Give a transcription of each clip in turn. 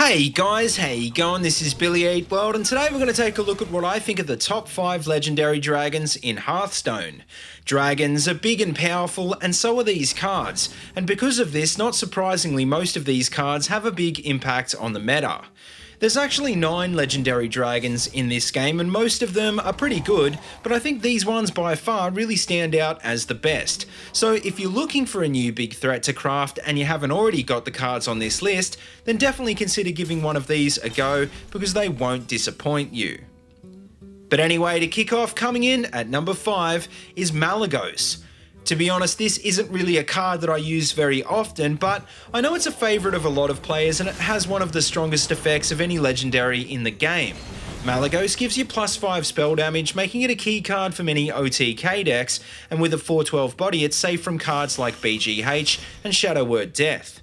Hey guys, how you going? This is Billyeatworld, and today we're going to take a look at what I think are the top 5 legendary dragons in Hearthstone. Dragons are big and powerful, and so are these cards, and because of this, not surprisingly, most of these cards have a big impact on the meta. There's actually 9 legendary dragons in this game, and most of them are pretty good, but I think these ones by far really stand out as the best. So if you're looking for a new big threat to craft and you haven't already got the cards on this list, then definitely consider giving one of these a go, because they won't disappoint you. But anyway, to kick off, coming in at number 5 is Malygo. To be honest, this isn't really a card that I use very often, but I know it's a favourite of a lot of players and it has one of the strongest effects of any legendary in the game. Malygo gives you +5 spell damage, making it a key card for many OTK decks, and with a 4/12 body it's safe from cards like BGH and Shadow Word Death.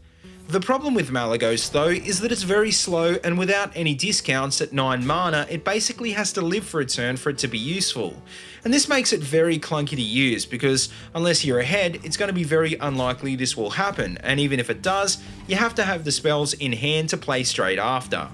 The problem with Malygo though is that it's very slow, and without any discounts at 9 mana, it basically has to live for a turn for it to be useful. And this makes it very clunky to use, because unless you're ahead, it's going to be very unlikely this will happen, and even if it does, you have to have the spells in hand to play straight after.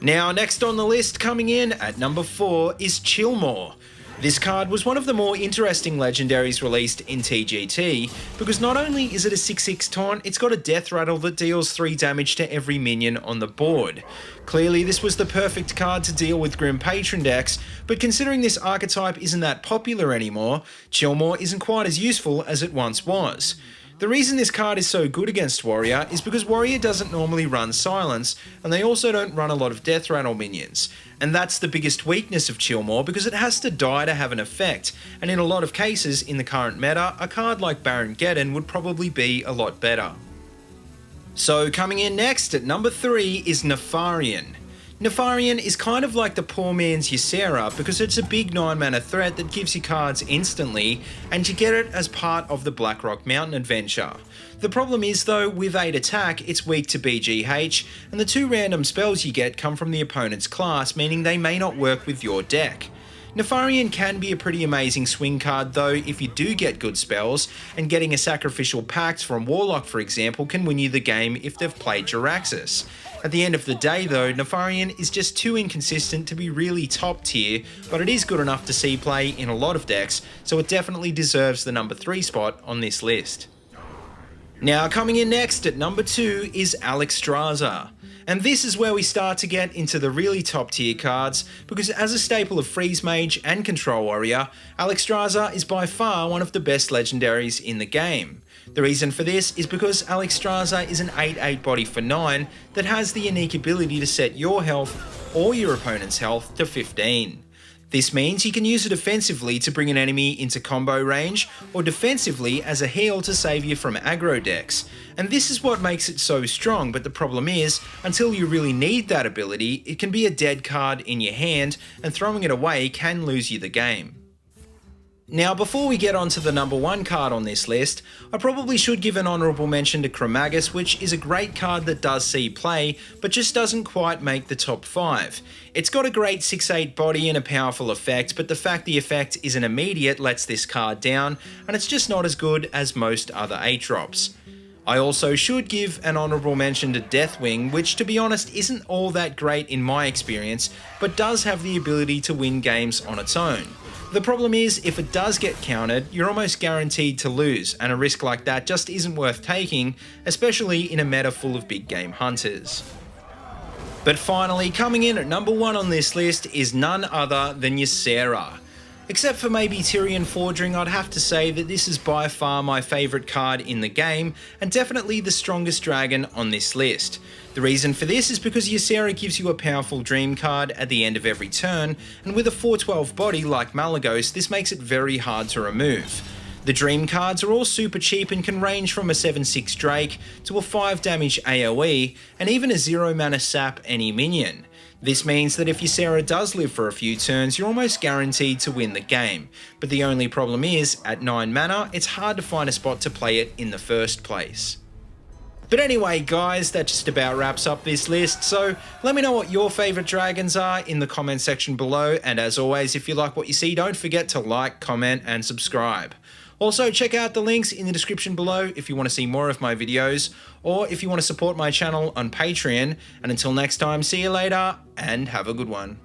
Now, next on the list, coming in at number 4 is Kilmore. This card was one of the more interesting legendaries released in TGT, because not only is it a 6/6 taunt, it's got a death rattle that deals 3 damage to every minion on the board. Clearly this was the perfect card to deal with Grim Patron decks, but considering this archetype isn't that popular anymore, Kilmore isn't quite as useful as it once was. The reason this card is so good against Warrior is because Warrior doesn't normally run Silence, and they also don't run a lot of Death Rattle minions. And that's the biggest weakness of Kilmore, because it has to die to have an effect, and in a lot of cases in the current meta, a card like Baron Geddon would probably be a lot better. So coming in next at number 3 is Nefarian. Nefarian is kind of like the poor man's Ysera, because it's a big 9 mana threat that gives you cards instantly, and you get it as part of the Blackrock Mountain adventure. The problem is though, with 8 attack, it's weak to BGH, and the 2 random spells you get come from the opponent's class, meaning they may not work with your deck. Nefarian can be a pretty amazing swing card though if you do get good spells, and getting a Sacrificial Pact from Warlock for example can win you the game if they've played Jiraxxus. At the end of the day though, Nefarian is just too inconsistent to be really top tier, but it is good enough to see play in a lot of decks, so it definitely deserves the number 3 spot on this list. Now coming in next at number 2 is Alexstrasza. And this is where we start to get into the really top tier cards, because as a staple of Freeze Mage and Control Warrior, Alexstrasza is by far one of the best legendaries in the game. The reason for this is because Alexstrasza is an 8/8 body for 9 that has the unique ability to set your health or your opponent's health to 15. This means you can use it offensively to bring an enemy into combo range, or defensively as a heal to save you from aggro decks. And this is what makes it so strong, but the problem is, until you really need that ability, it can be a dead card in your hand, and throwing it away can lose you the game. Now before we get on to the number 1 card on this list, I probably should give an honourable mention to Chromagus, which is a great card that does see play, but just doesn't quite make the top 5. It's got a great 6/8 body and a powerful effect, but the fact the effect isn't immediate lets this card down, and it's just not as good as most other 8-drops. I also should give an honourable mention to Deathwing, which to be honest isn't all that great in my experience, but does have the ability to win games on its own. The problem is, if it does get countered, you're almost guaranteed to lose, and a risk like that just isn't worth taking, especially in a meta full of big game hunters. But finally, coming in at number 1 on this list is none other than Ysera. Except for maybe Tyrian Forging, I'd have to say that this is by far my favourite card in the game, and definitely the strongest dragon on this list. The reason for this is because Ysera gives you a powerful dream card at the end of every turn, and with a 4/12 body like Malygo, this makes it very hard to remove. The dream cards are all super cheap and can range from a 7/6 Drake to a 5 damage AoE, and even a 0 mana sap any minion. This means that if Ysera does live for a few turns, you're almost guaranteed to win the game, but the only problem is, at 9 mana, it's hard to find a spot to play it in the first place. But anyway guys, that just about wraps up this list, so let me know what your favourite dragons are in the comment section below, and as always, if you like what you see, don't forget to like, comment and subscribe. Also, check out the links in the description below if you want to see more of my videos, or if you want to support my channel on Patreon. And until next time, see you later and have a good one.